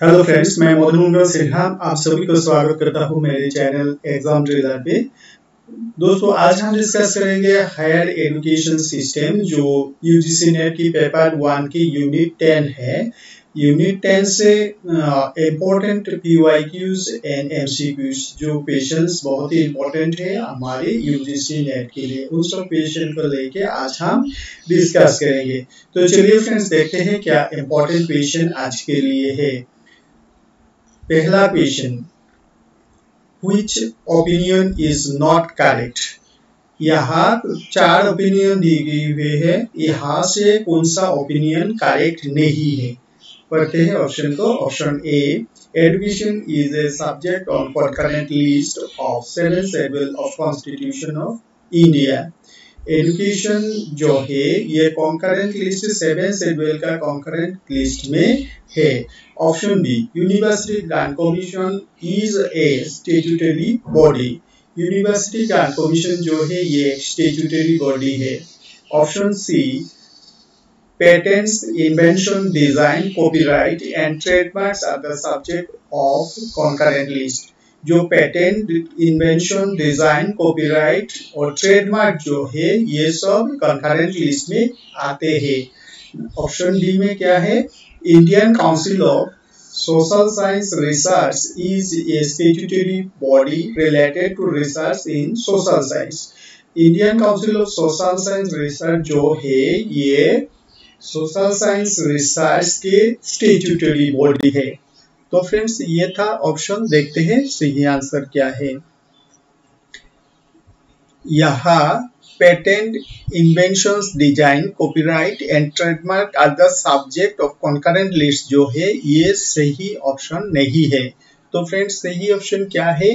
Hello friends, मैं मधुमंगल सिन्हा आप सभी को स्वागत करता हूं मेरे चैनल एग्जाम ड्रिलर पे। दोस्तों, आज हम डिस्कस करेंगे हायर एजुकेशन सिस्टम जो यूजीसी नेट की पेपर 1 की यूनिट 10 है। यूनिट 10 से इम्पोर्टेंट पीवाईक्यूज एंड एमसीक्यूज जो क्वेश्चंस बहुत ही इम्पोर्टेंट है हमारे यूजीसी नेट के लिए, उन सब क्वेश्चन को लेके आज हम डिस्कस करेंगे। तो चलिए फ्रेंड्स, देखते हैं क्या इम्पोर्टेंट क्वेश्चन आज के लिए है। पहला question, which opinion is not correct? यहाँ 4 ओपिनियन दी गई हुई है, यहाँ से कौन सा ओपिनियन करेक्ट नहीं है। पढ़ते हैं ऑप्शन को। Option A, education is a subject on concurrent list of 7 schedule of constitution of India. Education जो है ये कॉन्करेंट लिस्ट 7 शेड्यूल का कॉन्करेंट लिस्ट में है। Option B, University Grant Commission is a statutory body. University Grant Commission जो है ये एक स्टैट्यूटरी बॉडी है। Option C, patents, invention, design, copyright and trademarks are the subject of concurrent list. जो patent, invention, design, copyright और trademark जो है ये सब कॉन्करेंट लिस्ट में आते हैं। ऑप्शन डी में क्या है, Indian Council of Social science Research is a statutory body related to research in social science. Indian Council of Social science Research जो है ये सोशल साइंस रिसर्च के स्टैट्यूटरी बॉडी है। तो फ्रेंड्स, ये था ऑप्शन। देखते हैं सही आंसर क्या है। यहाँ patent, inventions, design, copyright and trademark are the subject of concurrent list जो है ये सही ऑप्शन नहीं है। तो फ्रेंड्स, सही ऑप्शन क्या है,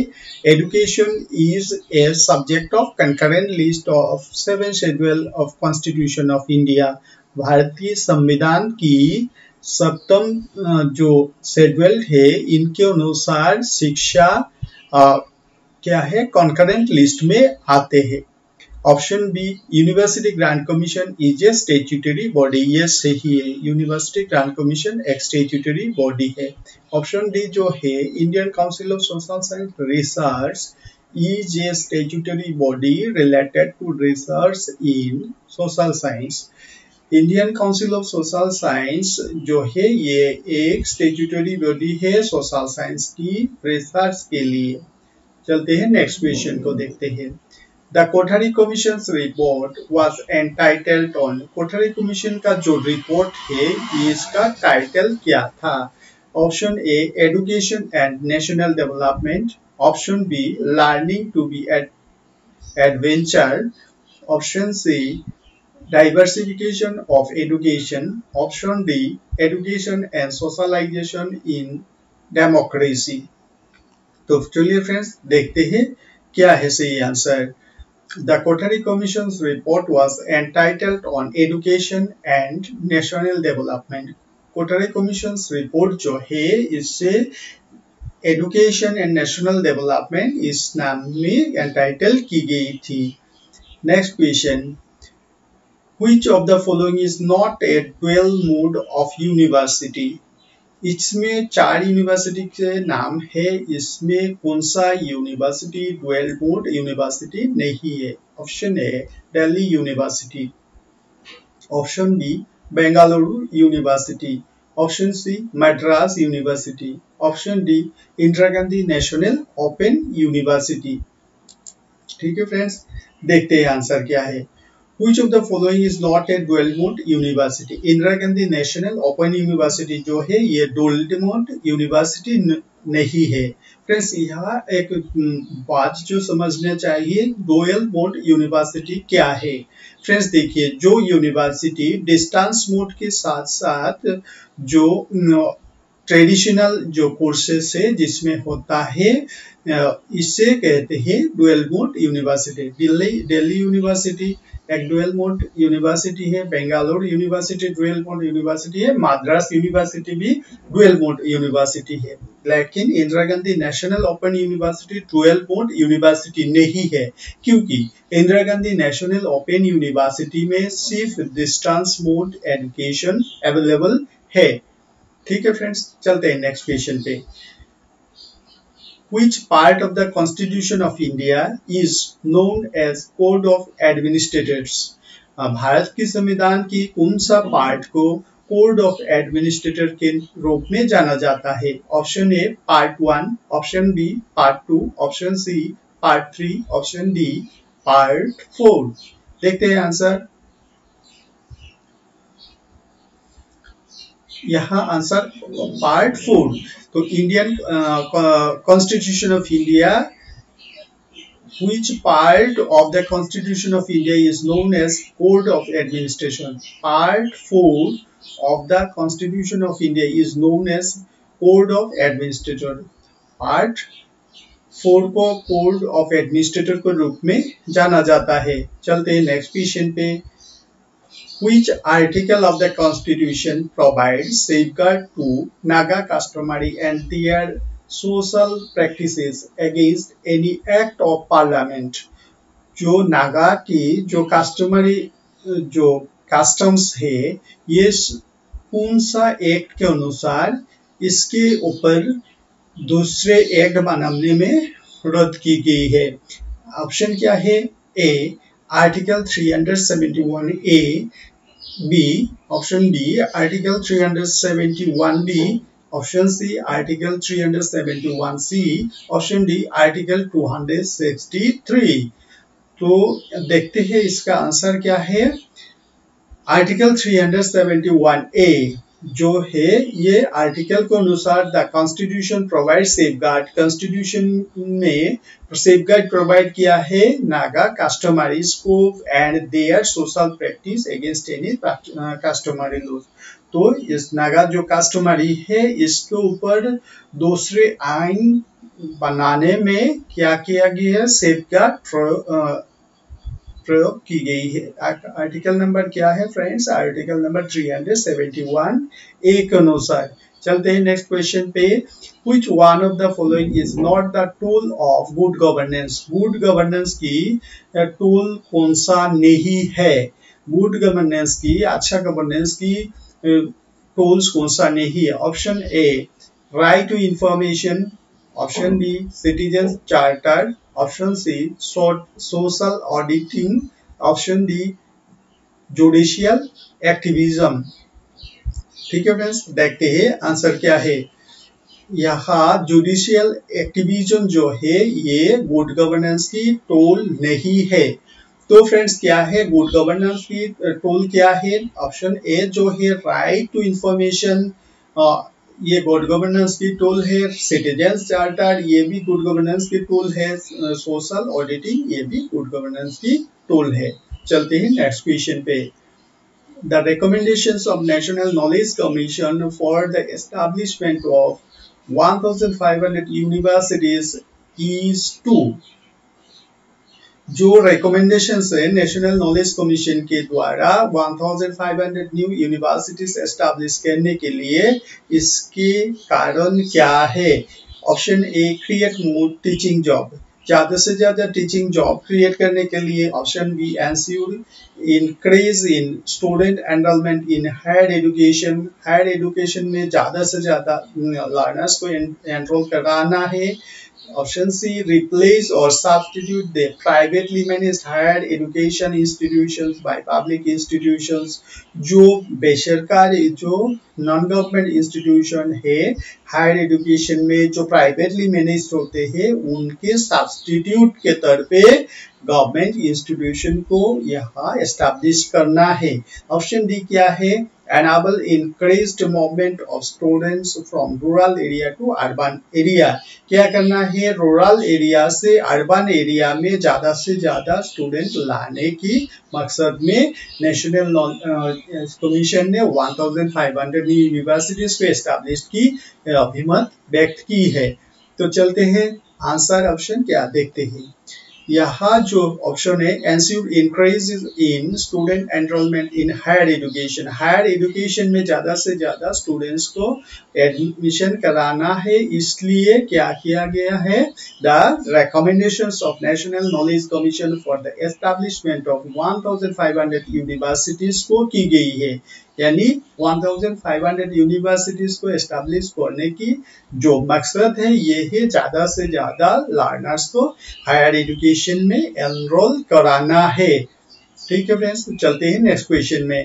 education is a subject of concurrent list of 7 schedule of constitution of India. भारतीय संविधान की 7th जो शेड्यूल है इनके अनुसार शिक्षा क्या है, कॉन्करेंट लिस्ट में आते हैं। Option B, University Grant Commission is a statutory body, ये सही है। यूनिवर्सिटी ग्रांट कमीशन एक स्टैट्यूटरी बॉडी है। ऑप्शन डी जो है, Indian Council of Social science Research is a statutory body related to research in social science. Indian Council of Social Science जो है ये एक स्टैट्यूटरी बॉडी है सोशल साइंस की रिसर्च के लिए। चलते हैं नेक्स्ट क्वेश्चन को देखते हैं। The Kothari commission report was entitled on. Kothari commission का जो रिपोर्ट है इसका टाइटल क्या था। Option A, education and national development. Option B, learning to be adventure. Option C, diversification of education. Option D, education and socialization in democracy. तो चलिए friends, देखते हैं क्या है सही answer. The Kothari Commission's report was entitled on education and national development. Kothari commission report जो है इससे एजुकेशन एंड नेशनल डेवलपमेंट इस नाम में एंटाइटल की गई थी। Next question, Which of the following is not a dual mode of university? इसमें 4 यूनिवर्सिटी के नाम है, इसमें कौन सा यूनिवर्सिटी डुअल मोड यूनिवर्सिटी नहीं है। Option A, Delhi University. Option B, Bengaluru University. Option C, Madras University. Option D, Indira Gandhi National Open University. ठीक है फ्रेंड्स, देखते हैं आंसर क्या है। Which of the following is not a dual mode university? Indira Gandhi National Open university जो है ये डुअल मोड यूनिवर्सिटी नहीं है। फ्रेंड्स, यहाँ एक बात जो समझना चाहिए, डुअल मोड यूनिवर्सिटी क्या है। फ्रेंड्स देखिए, जो यूनिवर्सिटी डिस्टेंस मोड के साथ साथ जो ट्रेडिशनल जो कोर्सेस है जिसमें होता है इसे कहते हैं dual mode university. Delhi university एक डुअल मोड यूनिवर्सिटी है, Bengaluru university dual mode university है, मद्रास यूनिवर्सिटी भी डुअल मोड यूनिवर्सिटी है। लेकिन Indira Gandhi National Open university dual mode university नहीं है, क्योंकि Indira Gandhi National Open university में सिर्फ डिस्टेंस मोड एजुकेशन अवेलेबल है। ठीक है फ्रेंड्स, चलते हैं नेक्स्ट क्वेश्चन पे। Which part of the Constitution of India is known as Code of Administrators? Bharat की संविधान की कौन सा पार्ट को कोड ऑफ एडमिनिस्ट्रेटर के रूप में जाना जाता है? Option A part 1, option B part 2, option C part 3, option D part 4। देखते हैं आंसर। यहाँ आंसर पार्ट 4। तो Indian constitution of India, which part of the Constitution of India is known as Code of Administration? Part 4 of the Constitution of India is known as Code of Administrator. Part 4 को Code of Administrator के रूप में जाना जाता है। चलते हैं next question पे। Which article of the Constitution provides safeguard to Naga customary and their social practices against any act of parliament? जो नागा की जो कस्टमरी जो कस्टम्स है, ये कौन सा एक्ट के अनुसार इसके ऊपर दूसरे एक्ट बनाने में रद्द की गई है? ऑप्शन क्या है? A article 371 A, B option B article 371 B, option C article 371 C, option D article 263। तो देखते हैं इसका आंसर क्या है। आर्टिकल 371 ए जो है, ये आर्टिकल के अनुसार the constitution provide safeguard, constitution में सेफगार्ड प्रोवाइड किया है Naga customary scope and their social practice against any customary laws. तो इस नागा जो कस्टमरी है, इसके ऊपर दूसरे आइन बनाने में क्या किया गया है? सेफगार्ड प्रयोग की गई है। आर्टिकल नंबर क्या है फ्रेंड्स? आर्टिकल नंबर 371 ए के अनुसार। चलते हैं नेक्स्ट क्वेश्चन पे। Which one of the following is not the tool of good governance? Good governance की टूल कौन सा नहीं है? गुड गवर्नेंस की, अच्छा गवर्नेंस की टूल्स कौन सा नहीं है? Option A right to information, option B citizen charter, option C social auditing, option D judicial activism. ठीक है फ्रेंड्स, देखते हैं आंसर क्या है। यहाँ जुडिशियल एक्टिविज्म जो है, ये गुड गवर्नेंस की टूल नहीं है। तो फ्रेंड्स क्या है गुड गवर्नेंस की टूल? क्या है? ऑप्शन ए जो है राइट टू इंफॉर्मेशन, ये गुड गवर्नेंस की टूल है। सिटीजन्स चार्टर, ये भी गुड गवर्नेंस की टूल है। सोशल ऑडिटिंग, ये भी गुड गवर्नेंस की टूल है। चलते हैं नेक्स्ट क्वेश्चन पे। The recommendations of National Knowledge Commission for the establishment of 1500 universities is to, जो रिकमेंडेशंस है नेशनल नॉलेज कमीशन के द्वारा 1500 न्यू यूनिवर्सिटीज एस्टैब्लिश करने के लिए, इसके कारण क्या है? Option A create more teaching job, ज्यादा से ज्यादा टीचिंग जॉब क्रिएट करने के लिए। Option B ensure increase in student enrolment in higher education, higher education में ज्यादा से ज्यादा लर्नर्स को एनरोल कराना है। ऑप्शन सी रिप्लेस और substitute the privately managed higher education institutions by public institutions, जो बेसरकारी जो नॉन गवर्नमेंट इंस्टीट्यूशन है हायर एजुकेशन में, जो प्राइवेटली मैनेज होते हैं, उनके सब्स्टिट्यूट के तौर पे गवर्नमेंट इंस्टीट्यूशन को यहाँ एस्टैब्लिश करना है। ऑप्शन डी क्या है? enable increased movement of students from rural area to urban area, क्या करना है? रूरल एरिया से अर्बन एरिया में ज्यादा से ज्यादा स्टूडेंट लाने की मकसद में नेशनल कमीशन ने 1500 यूनिवर्सिटीज को एस्टैब्लिश की अभिमत व्यक्त की है। तो चलते हैं आंसर ऑप्शन क्या देखते हैं। यहाँ जो ऑप्शन है ensure increase in student enrolment in higher education, higher education में ज्यादा से ज्यादा स्टूडेंट्स को एडमिशन कराना है, इसलिए क्या किया गया है? The recommendations of national knowledge commission for the establishment of 1500 universities को की गई है। यानी 1500 यूनिवर्सिटीज को एस्टैब्लिश करने की जो मकसद है ये है ज्यादा से ज्यादा लर्नर्स को हायर एजुकेशन में एनरोल कराना है। ठीक है फ्रेंड्स, तो चलते हैं नेक्स्ट क्वेश्चन में।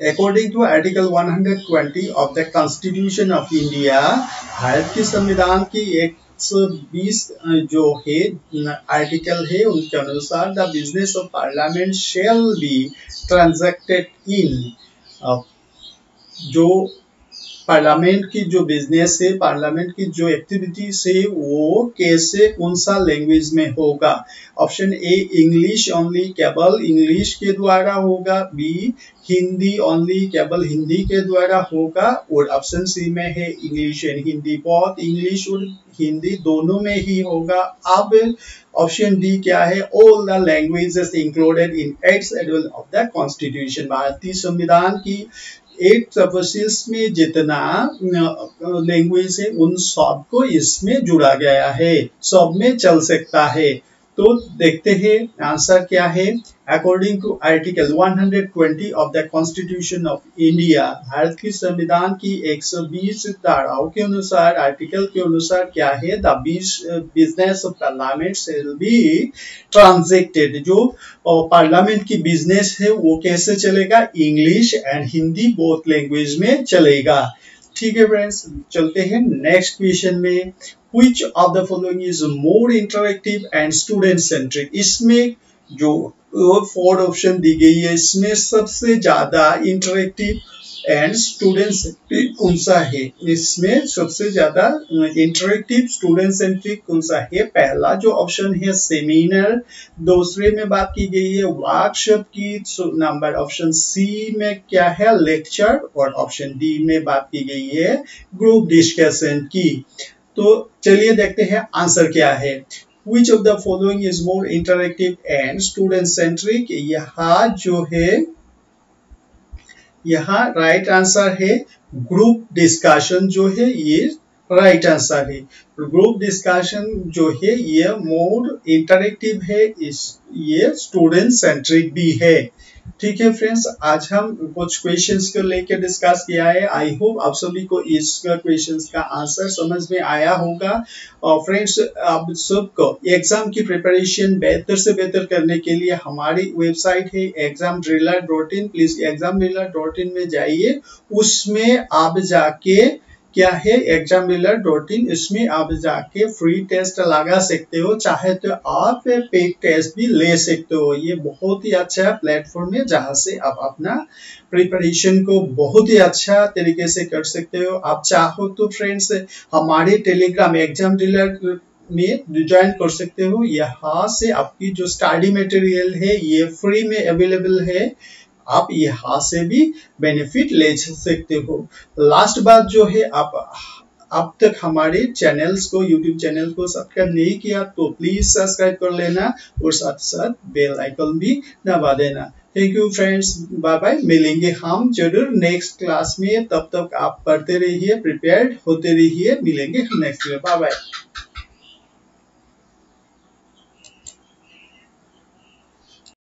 According to Article 120 of the Constitution of India, Bharat के संविधान की 120 जो है आर्टिकल है उनके अनुसार the business of parliament shall be transacted in, जो पार्लियामेंट की जो बिजनेस है, पार्लियामेंट की जो एक्टिविटीज है वो कैसे कौन सा लैंग्वेज में होगा। ऑप्शन ए इंग्लिश ओनली, केवल इंग्लिश के द्वारा होगा। बी हिंदी ओनली, केवल हिंदी के द्वारा होगा। और ऑप्शन सी में है इंग्लिश एंड हिंदी, बहुत इंग्लिश और हिंदी दोनों में ही होगा। अब ऑप्शन डी क्या है, all the languages included in 8th schedule of the constitution, भारतीय संविधान की 8 सर्विसेज में जितना लैंग्वेज है उन सब को इसमें जुड़ा गया है, सब में चल सकता है। तो देखते हैं आंसर क्या है। According to article 120 of the constitution of India, Bharat की संविधान की 120 धाराओं के अनुसार, आर्टिकल के अनुसार क्या है, the business of parliament shall be transacted, जो पार्लियामेंट की बिजनेस है वो कैसे चलेगा, English and Hindi both language में चलेगा। ठीक है फ्रेंड्स, चलते हैं नेक्स्ट क्वेश्चन में। Which of the following is more interactive and student centric? इसमें जो 4 ऑप्शन दी गई है इसमें सबसे ज्यादा इंटरेक्टिव एंड स्टूडेंट सेंट्रिक कौन सा है, इसमें सबसे ज्यादा इंटरेक्टिव स्टूडेंट सेंट्रिक कौन सा है। पहला जो ऑप्शन है सेमिनार, दूसरे में बात की गई है वर्कशॉप की, नंबर ऑप्शन सी में क्या है लेक्चर, और ऑप्शन डी में बात की गई है ग्रुप डिस्कशन की। तो चलिए देखते हैं आंसर क्या है। Which of the following is more interactive and student centric? यहाँ जो है, यहाँ राइट आंसर है ग्रुप डिस्कशन, जो है ये राइट आंसर है। ग्रुप डिस्कशन जो है ये मोर इंटरेक्टिव है, ये स्टूडेंट सेंट्रिक भी है। ठीक है फ्रेंड्स, आज हम कुछ क्वेश्चंस को लेकर डिस्कस किया है। आई होप आप सभी को इस क्वेश्चंस का आंसर समझ में आया होगा। और फ्रेंड्स, आप सबको एग्जाम की प्रिपरेशन बेहतर से बेहतर करने के लिए हमारी वेबसाइट है examdriller.in, प्लीज examdriller.in में जाइए। उसमें आप जाके क्या है examdriller.in, इसमें आप जाके फ्री टेस्ट लगा सकते हो, चाहे तो आप पेड टेस्ट भी ले सकते हो। ये बहुत ही अच्छा प्लेटफॉर्म है जहां से आप अपना प्रिपरेशन को बहुत ही अच्छा तरीके से कर सकते हो। आप चाहो तो फ्रेंड्स हमारे टेलीग्राम एग्जाम ड्रिलर में ज्वाइन कर सकते हो। यहाँ से आपकी जो स्टडी मटेरियल है ये फ्री में अवेलेबल है, आप यहाँ से भी बेनिफिट ले सकते हो। लास्ट बात जो है, आप अब तक हमारे चैनल्स को, यूट्यूब चैनल को सब्सक्राइब नहीं किया तो प्लीज सब्सक्राइब कर लेना और साथ साथ बेल आइकन भी दबा देना। Thank you friends, bye bye. मिलेंगे हम जरूर नेक्स्ट क्लास में, तब तक आप पढ़ते रहिए, प्रिपेयर्ड होते रहिए। मिलेंगे नेक्स्ट में, बाय बाय।